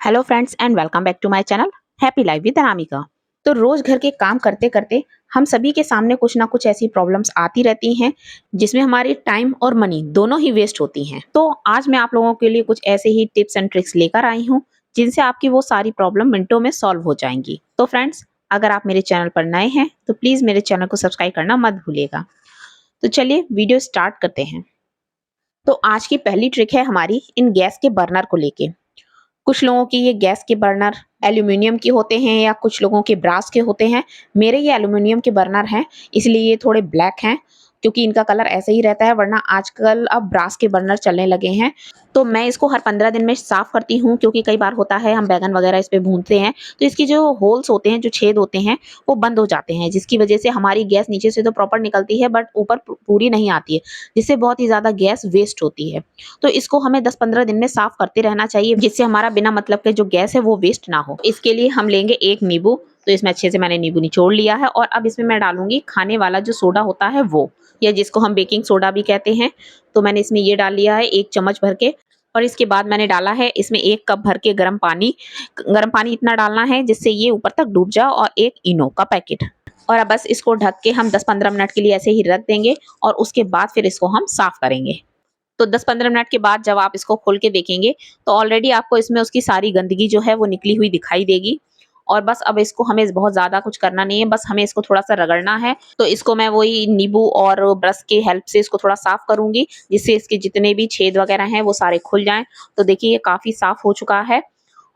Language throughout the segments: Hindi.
Hello friends and welcome back to my channel happy life with Anamika. तो रोज घर के काम करते करते हम सभी के सामने कुछ ना कुछ ऐसी प्रॉब्लम्स आती रहती हैं जिसमें हमारी टाइम और मनी दोनों ही वेस्ट होती हैं। तो आज मैं आप लोगों के लिए कुछ ऐसे ही टिप्स एंड ट्रिक्स लेकर आई हूँ जिनसे आपकी वो सारी प्रॉब्लम मिनटों में सॉल्व हो जाएंगी। तो फ्रेंड्स, अगर आप मेरे चैनल पर नए हैं तो प्लीज मेरे चैनल को सब्सक्राइब करना मत भूलिएगा। तो चलिए वीडियो स्टार्ट करते हैं। तो आज की पहली ट्रिक है हमारी इन गैस के बर्नर को लेके। कुछ लोगों की ये गैस के बर्नर एल्यूमिनियम के होते हैं या कुछ लोगों के ब्रास के होते हैं। मेरे ये एल्यूमिनियम के बर्नर हैं, इसलिए ये थोड़े ब्लैक हैं क्योंकि इनका कलर ऐसे ही रहता है, वरना आजकल अब ब्रास के बर्नर चलने लगे हैं। तो मैं इसको हर 15 दिन में साफ करती हूँ क्योंकि कई बार होता है हम बैगन वगैरह इस पे भूनते हैं तो इसकी जो होल्स होते हैं, जो छेद होते हैं, वो बंद हो जाते हैं, जिसकी वजह से हमारी गैस नीचे से तो प्रॉपर निकलती है बट ऊपर पूरी नहीं आती है, जिससे बहुत ही ज्यादा गैस वेस्ट होती है। तो इसको हमें 10-15 दिन में साफ करते रहना चाहिए जिससे हमारा बिना मतलब के जो गैस है वो वेस्ट ना हो। इसके लिए हम लेंगे एक नींबू। तो इसमें अच्छे से मैंने नींबू निचोड़ लिया है और अब इसमें मैं डालूंगी खाने वाला जो सोडा होता है वो, या जिसको हम बेकिंग सोडा भी कहते हैं। तो मैंने इसमें ये डाल लिया है 1 चम्मच भर के। और इसके बाद मैंने डाला है इसमें 1 कप भर के गर्म पानी। गर्म पानी इतना डालना है जिससे ये ऊपर तक डूब जाए, और 1 इनो का पैकेट। और अब बस इसको ढक के हम 10-15 मिनट के लिए ऐसे ही रख देंगे और उसके बाद फिर इसको हम साफ करेंगे। तो 10-15 मिनट के बाद जब आप इसको खोल के देखेंगे तो ऑलरेडी आपको इसमें उसकी सारी गंदगी जो है वो निकली हुई दिखाई देगी। और बस अब इसको हमें बहुत ज्यादा कुछ करना नहीं है, बस हमें इसको थोड़ा सा रगड़ना है। तो इसको मैं वही नींबू और ब्रश की हेल्प से इसको थोड़ा साफ करूंगी जिससे इसके जितने भी छेद वगैरह हैं वो सारे खुल जाएं। तो देखिए ये काफी साफ हो चुका है।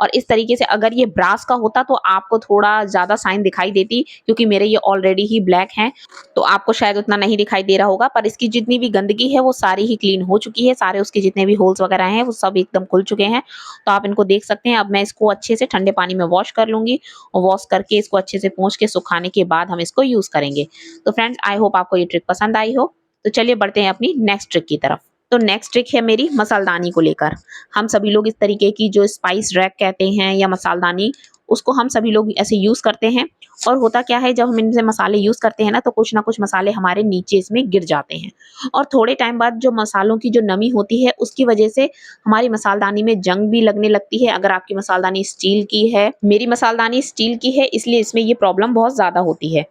और इस तरीके से अगर ये ब्रास का होता तो आपको थोड़ा ज्यादा साइन दिखाई देती, क्योंकि मेरे ये ऑलरेडी ही ब्लैक हैं तो आपको शायद उतना नहीं दिखाई दे रहा होगा। पर इसकी जितनी भी गंदगी है वो सारी ही क्लीन हो चुकी है, सारे उसके जितने भी होल्स वगैरह हैं वो सब एकदम खुल चुके हैं। तो आप इनको देख सकते हैं। अब मैं इसको अच्छे से ठंडे पानी में वॉश कर लूंगी और वॉश करके इसको अच्छे से पोंछ के सुखाने के बाद हम इसको यूज करेंगे। तो फ्रेंड्स, आई होप आपको ये ट्रिक पसंद आई हो। तो चलिए बढ़ते हैं अपनी नेक्स्ट ट्रिक की तरफ। तो नेक्स्ट ट्रिक है मेरी मसालदानी को लेकर। हम सभी लोग इस तरीके की जो स्पाइस रैक कहते हैं या मसालदानी, उसको हम सभी लोग ऐसे यूज करते हैं। और होता क्या है, जब हम इनसे मसाले यूज करते हैं ना कुछ मसाले हमारे नीचे इसमें गिर जाते हैं। और थोड़े टाइम बाद जो मसालों की जो नमी होती है उसकी वजह से हमारी मसालदानी में जंग भी लगने लगती है। अगर आपकी मसालदानी स्टील की है, मेरी मसालदानी स्टील की है, इसलिए इसमें ये प्रॉब्लम बहुत ज्यादा होती है।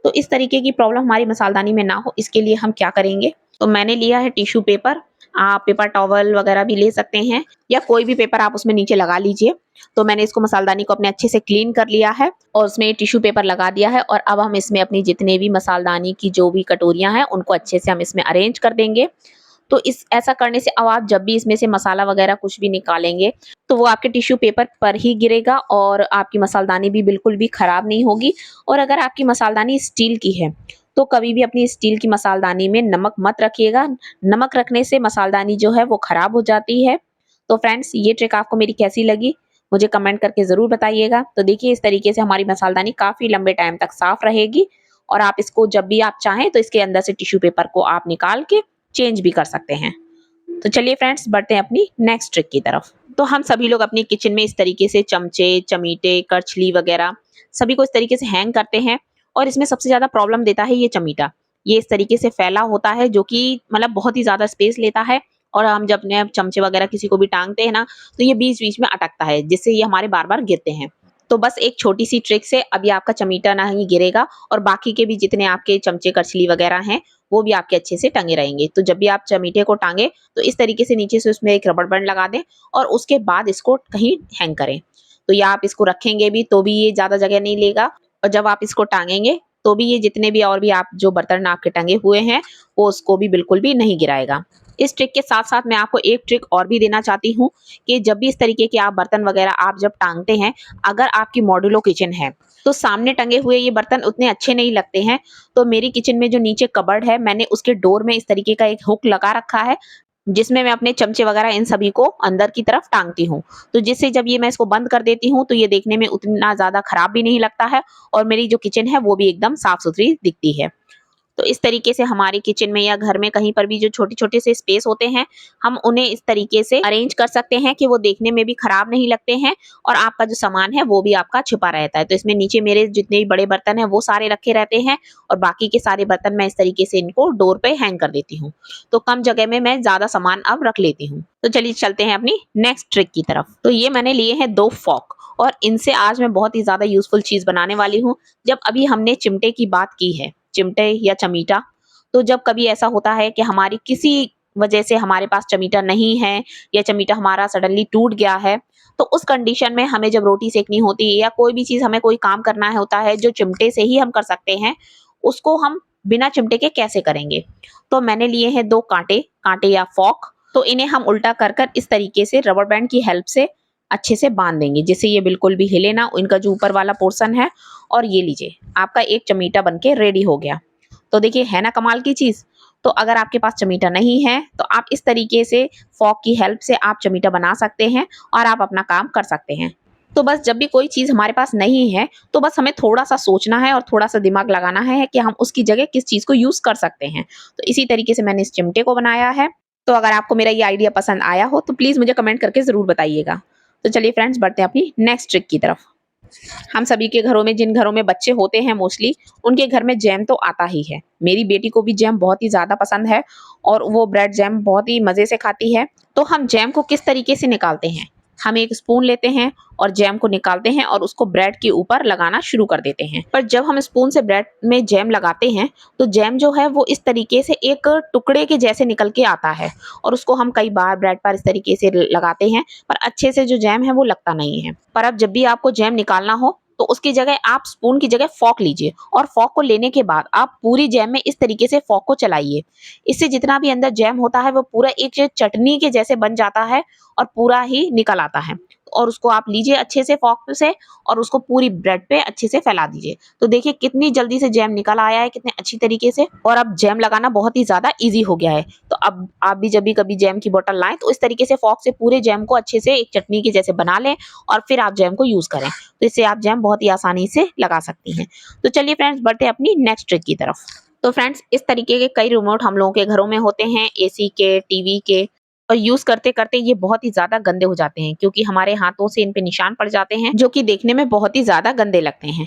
तो इस तरीके की प्रॉब्लम हमारी मसालदानी में ना हो, इसके लिए हम क्या करेंगे। तो मैंने लिया है टिश्यू पेपर। आप पेपर टॉवल वगैरह भी ले सकते हैं या कोई भी पेपर आप उसमें नीचे लगा लीजिए। तो मैंने इसको मसालदानी को अपने अच्छे से क्लीन कर लिया है और उसमें टिश्यू पेपर लगा दिया है। और अब हम इसमें अपनी जितने भी मसालदानी की जो भी कटोरियां हैं उनको अच्छे से हम इसमें अरेंज कर देंगे। तो इस ऐसा करने से अब आप जब भी इसमें से मसाला वगैरह कुछ भी निकालेंगे तो वो आपके टिश्यू पेपर पर ही गिरेगा और आपकी मसालदानी भी बिल्कुल भी खराब नहीं होगी। और अगर आपकी मसालदानी स्टील की है तो कभी भी अपनी स्टील की मसालदानी में नमक मत रखिएगा। नमक रखने से मसालदानी जो है वो खराब हो जाती है। तो फ्रेंड्स, ये ट्रिक आपको मेरी कैसी लगी मुझे कमेंट करके जरूर बताइएगा। तो देखिए इस तरीके से हमारी मसालदानी काफी लंबे टाइम तक साफ रहेगी। और आप इसको जब भी आप चाहें तो इसके अंदर से टिश्यू पेपर को आप निकाल के चेंज भी कर सकते हैं। तो चलिए फ्रेंड्स, बढ़ते हैं अपनी नेक्स्ट ट्रिक की तरफ। तो हम सभी लोग अपनी किचन में इस तरीके से चमचे, चमीटे, करछली वगैरह सभी को इस तरीके से हैंग करते हैं। और इसमें सबसे ज्यादा प्रॉब्लम देता है ये चमीटा। ये इस तरीके से फैला होता है जो कि मतलब बहुत ही ज्यादा स्पेस लेता है। और हम जब अपने चमचे वगैरह किसी को भी टांगते हैं ना तो ये बीच बीच में अटकता है जिससे ये हमारे बार बार गिरते हैं। तो बस एक छोटी सी ट्रिक से अभी आपका चमीटा ना ही गिरेगा और बाकी के भी जितने आपके चमचे, करछली वगैरह हैं वो भी आपके अच्छे से टंगे रहेंगे। तो जब भी आप चमीटे को टांगे तो इस तरीके से नीचे से उसमें एक रबड़ बैंड लगा दें और उसके बाद इसको कहीं हैंग करें। तो या आप इसको रखेंगे भी तो भी ये ज्यादा जगह नहीं लेगा, और जब आप इसको टांगेंगे तो भी ये जितने भी और भी आप जो बर्तन आपके टंगे हुए हैं वो उसको भी बिल्कुल भी नहीं गिराएगा। इस ट्रिक के साथ साथ मैं आपको एक ट्रिक और भी देना चाहती हूँ कि जब भी इस तरीके के आप बर्तन वगैरह आप जब टांगते हैं, अगर आपकी मॉड्यूलो किचन है तो सामने टंगे हुए ये बर्तन उतने अच्छे नहीं लगते हैं। तो मेरी किचन में जो नीचे कबर्ड है, मैंने उसके डोर में इस तरीके का एक हुक लगा रखा है जिसमें मैं अपने चमचे वगैरह इन सभी को अंदर की तरफ टांगती हूँ। तो जिससे जब ये मैं इसको बंद कर देती हूँ तो ये देखने में उतना ज्यादा खराब भी नहीं लगता है और मेरी जो किचन है वो भी एकदम साफ सुथरी दिखती है। तो इस तरीके से हमारे किचन में या घर में कहीं पर भी जो छोटे-छोटे से स्पेस होते हैं, हम उन्हें इस तरीके से अरेंज कर सकते हैं कि वो देखने में भी खराब नहीं लगते हैं और आपका जो सामान है वो भी आपका छिपा रहता है। तो इसमें नीचे मेरे जितने भी बड़े बर्तन हैं वो सारे रखे रहते हैं और बाकी के सारे बर्तन मैं इस तरीके से इनको डोर पे हैंग कर देती हूँ। तो कम जगह में मैं ज़्यादा सामान अब रख लेती हूँ। तो चलिए चलते हैं अपनी नेक्स्ट ट्रिक की तरफ। तो ये मैंने लिए हैं 2 फ़ॉर्क और इनसे आज मैं बहुत ही ज़्यादा यूज़फुल चीज़ बनाने वाली हूँ। जब अभी हमने चिमटे की बात की है, चिमटे या चमीटा, तो जब कभी ऐसा होता है कि हमारी किसी वजह से हमारे पास चमीटा नहीं है या चमीटा हमारा सडनली टूट गया है, तो उस कंडीशन में हमें जब रोटी सेकनी होती है या कोई भी चीज़ हमें कोई काम करना है होता है जो चिमटे से ही हम कर सकते हैं, उसको हम बिना चिमटे के कैसे करेंगे? तो मैंने लिए हैं 2 कांटे, कांटे या फ़ॉर्क। तो इन्हें हम उल्टा कर कर इस तरीके से रबर बैंड की हेल्प से अच्छे से बांध देंगे, जिससे ये बिल्कुल भी हिले ना। इनका जो ऊपर वाला पोर्शन है, और ये लीजिए आपका एक चमीटा बनके रेडी हो गया। तो देखिए है ना कमाल की चीज़। तो अगर आपके पास चमीटा नहीं है तो आप इस तरीके से फ़ॉर्क की हेल्प से आप चमीटा बना सकते हैं और आप अपना काम कर सकते हैं। तो बस जब भी कोई चीज़ हमारे पास नहीं है तो बस हमें थोड़ा-सा सोचना है और थोड़ा-सा दिमाग लगाना है कि हम उसकी जगह किस चीज़ को यूज़ कर सकते हैं। तो इसी तरीके से मैंने इस चिमटे को बनाया है। तो अगर आपको मेरा ये आइडिया पसंद आया हो तो प्लीज़ मुझे कमेंट करके ज़रूर बताइएगा। तो चलिए फ्रेंड्स बढ़ते हैं अपनी नेक्स्ट ट्रिक की तरफ। हम सभी के घरों में, जिन घरों में बच्चे होते हैं मोस्टली, उनके घर में जैम तो आता ही है। मेरी बेटी को भी जैम बहुत ही ज़्यादा पसंद है और वो ब्रेड जैम बहुत ही मज़े से खाती है। तो हम जैम को किस तरीके से निकालते हैं? हम एक स्पून लेते हैं और जैम को निकालते हैं और उसको ब्रेड के ऊपर लगाना शुरू कर देते हैं। पर जब हम स्पून से ब्रेड में जैम लगाते हैं, तो जैम जो है वो इस तरीके से एक टुकड़े के जैसे निकल के आता है और उसको हम कई बार ब्रेड पर इस तरीके से लगाते हैं, पर अच्छे से जो जैम है वो लगता नहीं है। पर अब जब भी आपको जैम निकालना हो तो उसकी जगह आप स्पून की जगह फ़ॉर्क लीजिए और फ़ॉर्क को लेने के बाद आप पूरी जैम में इस तरीके से फ़ॉर्क को चलाइए। इससे जितना भी अंदर जैम होता है वो पूरा एक चटनी के जैसे बन जाता है और पूरा ही निकल आता है। और उसको आप लीजिए अच्छे से फ़ॉर्क से और उसको पूरी ब्रेड पे अच्छे से फैला दीजिए। तो देखिए कितनी जल्दी से जैम निकल आया है, कितने अच्छी तरीके से, और अब जैम लगाना बहुत ही ज़्यादा ईज़ी हो गया है। तो अब आप भी जब भी कभी जैम की बॉटल लाएँ तो इस तरीके से फ़ॉर्क से पूरे जैम को अच्छे से एक चटनी के जैसे बना लें और फिर आप जैम को यूज़ करें। तो इससे आप जैम बहुत ही आसानी से लगा सकती हैं। तो चलिए फ्रेंड्स बढ़ते हैं अपनी नेक्स्ट ट्रिक की तरफ। तो फ्रेंड्स इस तरीके के कई रिमोट हम लोगों के घरों में होते हैं, एसी के, टीवी के, और यूज़ करते-करते ये बहुत ही ज़्यादा गंदे हो जाते हैं क्योंकि हमारे हाथों से इन पे निशान पड़ जाते हैं जो कि देखने में बहुत ही ज़्यादा गंदे लगते हैं।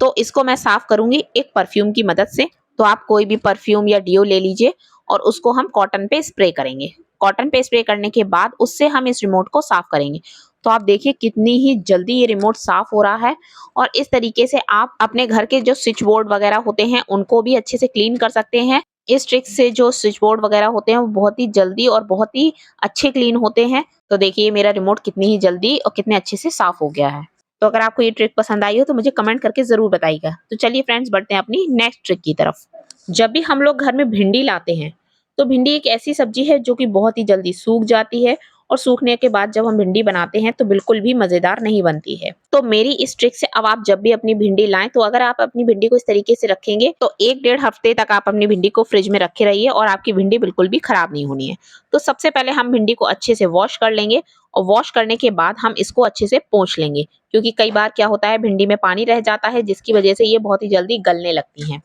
तो इसको मैं साफ करूँगी एक परफ्यूम की मदद से। तो आप कोई भी परफ्यूम या डिओ ले लीजिए और उसको हम कॉटन पे स्प्रे करेंगे। कॉटन पे स्प्रे करने के बाद उससे हम इस रिमोट को साफ करेंगे। तो आप देखिए कितनी ही जल्दी ये रिमोट साफ हो रहा है और इस तरीके से आप अपने घर के जो स्विच बोर्ड वगैरह होते हैं उनको भी अच्छे से क्लीन कर सकते हैं। इस ट्रिक से जो स्विच बोर्ड वगैरह होते हैं वो बहुत ही जल्दी और बहुत ही अच्छे क्लीन होते हैं। तो देखिए मेरा रिमोट कितनी ही जल्दी और कितने अच्छे से साफ हो गया है। तो अगर आपको ये ट्रिक पसंद आई हो तो मुझे कमेंट करके ज़रूर बताइएगा। तो चलिए फ्रेंड्स बढ़ते हैं अपनी नेक्स्ट ट्रिक की तरफ। जब भी हम लोग घर में भिंडी लाते हैं, तो भिंडी एक ऐसी सब्जी है जो कि बहुत ही जल्दी सूख जाती है और सूखने के बाद जब हम भिंडी बनाते हैं तो बिल्कुल भी मज़ेदार नहीं बनती है। तो मेरी इस ट्रिक से अब आप जब भी अपनी भिंडी लाएँ तो अगर आप अपनी भिंडी को इस तरीके से रखेंगे तो 1 डेढ़ हफ्ते तक आप अपनी भिंडी को फ्रिज में रखे रहिए और आपकी भिंडी बिल्कुल भी खराब नहीं होनी है। तो सबसे पहले हम भिंडी को अच्छे से वॉश कर लेंगे और वॉश करने के बाद हम इसको अच्छे से पोंछ लेंगे क्योंकि कई बार क्या होता है भिंडी में पानी रह जाता है जिसकी वजह से ये बहुत ही जल्दी गलने लगती हैं।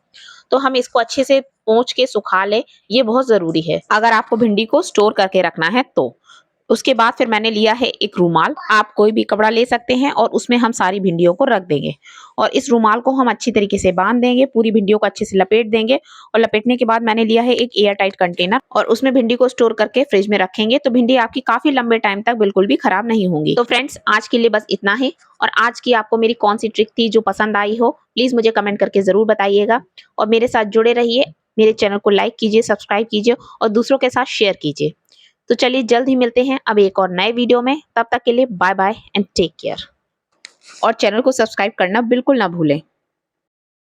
तो हम इसको अच्छे से पोंछ के सुखा लें, ये बहुत ज़रूरी है अगर आपको भिंडी को स्टोर करके रखना है तो। उसके बाद फिर मैंने लिया है एक रूमाल, आप कोई भी कपड़ा ले सकते हैं और उसमें हम सारी भिंडियों को रख देंगे और इस रूमाल को हम अच्छी तरीके से बांध देंगे, पूरी भिंडियों को अच्छे से लपेट देंगे और लपेटने के बाद मैंने लिया है एक एयर टाइट कंटेनर और उसमें भिंडी को स्टोर करके फ्रिज में रखेंगे तो भिंडी आपकी काफी लंबे टाइम तक बिल्कुल भी खराब नहीं होंगी। तो फ्रेंड्स आज के लिए बस इतना ही, और आज की आपको मेरी कौन सी ट्रिक थी जो पसंद आई हो प्लीज मुझे कमेंट करके जरूर बताइएगा और मेरे साथ जुड़े रहिए। मेरे चैनल को लाइक कीजिए, सब्सक्राइब कीजिए और दूसरों के साथ शेयर कीजिए। तो चलिए जल्द ही मिलते हैं अब एक और नए वीडियो में, तब तक के लिए bye bye and take care. और चैनल को सब्सक्राइब करना बिल्कुल ना भूलें।